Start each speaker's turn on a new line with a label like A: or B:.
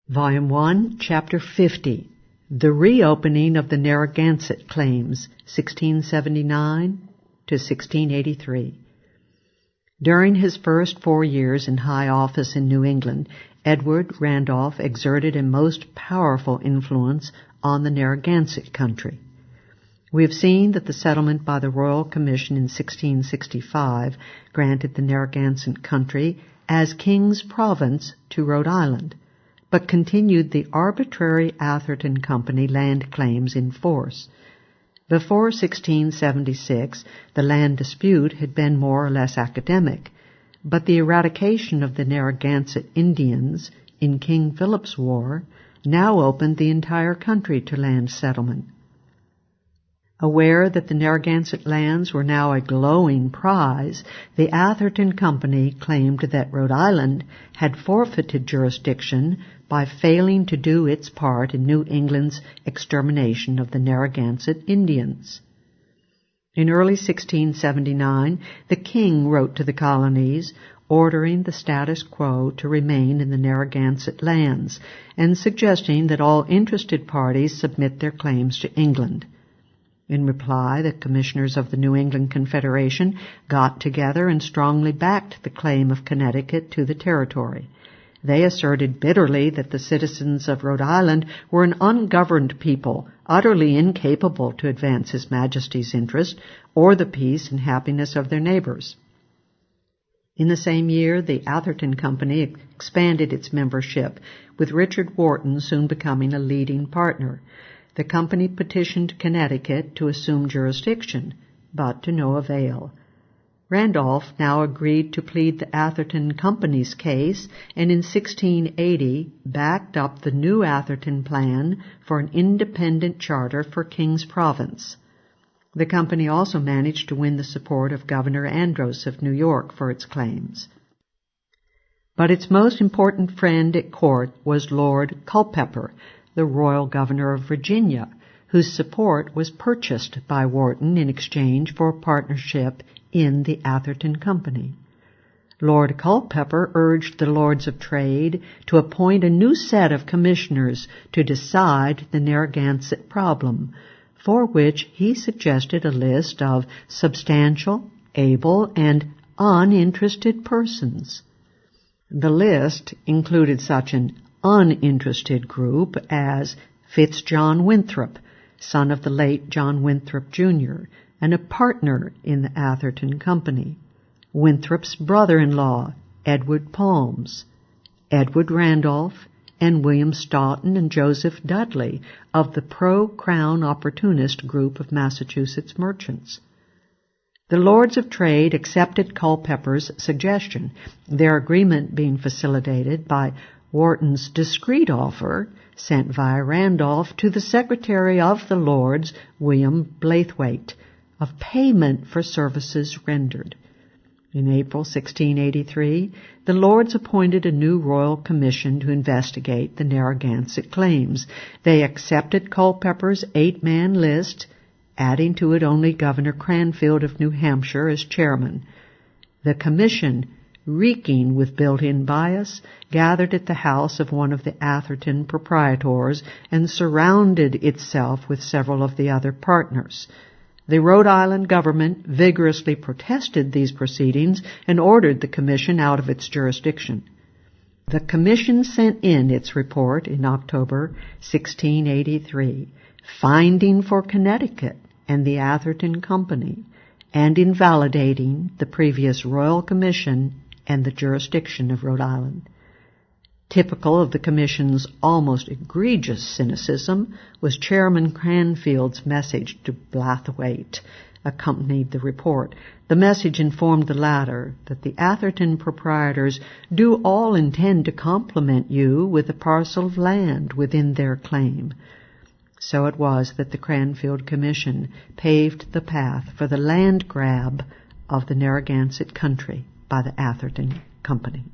A: Volume 1, Chapter 50, The Reopening of the Narragansett Claims, 1679 to 1683. During his first 4 years in high office in New England, Edward Randolph exerted a most powerful influence on the Narragansett country. We have seen that the settlement by the Royal Commission in 1665 granted the Narragansett country as King's Province to Rhode Island, but continued the arbitrary Atherton Company land claims in force. Before 1676, the land dispute had been more or less academic, but the eradication of the Narragansett Indians in King Philip's War now opened the entire country to land settlement. Aware that the Narragansett lands were now a glowing prize, the Atherton Company claimed that Rhode Island had forfeited jurisdiction by failing to do its part in New England's extermination of the Narragansett Indians. In early 1679, the king wrote to the colonies, ordering the status quo to remain in the Narragansett lands and suggesting that all interested parties submit their claims to England. In reply, the commissioners of the New England Confederation got together and strongly backed the claim of Connecticut to the territory. They asserted bitterly that the citizens of Rhode Island were an ungoverned people, utterly incapable to advance His Majesty's interest or the peace and happiness of their neighbors. In the same year, the Atherton Company expanded its membership, with Richard Wharton soon becoming a leading partner. The company petitioned Connecticut to assume jurisdiction, but to no avail. Randolph now agreed to plead the Atherton Company's case, and in 1680 backed up the new Atherton plan for an independent charter for King's Province. The company also managed to win the support of Governor Andros of New York for its claims. But its most important friend at court was Lord Culpeper, the royal governor of Virginia, whose support was purchased by Wharton in exchange for partnership in the Atherton Company. Lord Culpeper urged the Lords of Trade to appoint a new set of commissioners to decide the Narragansett problem, for which he suggested a list of substantial, able, and uninterested persons. The list included such an uninterested group as Fitzjohn Winthrop, son of the late John Winthrop, Jr., and a partner in the Atherton Company; Winthrop's brother-in-law, Edward Palms; Edward Randolph; and William Stoughton and Joseph Dudley of the pro-Crown opportunist group of Massachusetts merchants. The Lords of Trade accepted Culpeper's suggestion, their agreement being facilitated by Wharton's discreet offer, sent via Randolph to the Secretary of the Lords, William Blaithwaite, of payment for services rendered. In April 1683, the Lords appointed a new royal commission to investigate the Narragansett claims. They accepted Culpeper's 8-man list, adding to it only Governor Cranfield of New Hampshire as chairman. The commission, reeking with built-in bias, gathered at the house of one of the Atherton proprietors and surrounded itself with several of the other partners. The Rhode Island government vigorously protested these proceedings and ordered the commission out of its jurisdiction. The commission sent in its report in October 1683, finding for Connecticut and the Atherton Company, and invalidating the previous royal commission and the jurisdiction of Rhode Island. Typical of the Commission's almost egregious cynicism was Chairman Cranfield's message to Blathwaite, accompanied the report. The message informed the latter that the Atherton proprietors do all intend to compliment you with a parcel of land within their claim. So it was that the Cranfield Commission paved the path for the land grab of the Narragansett country by the Atherton Company.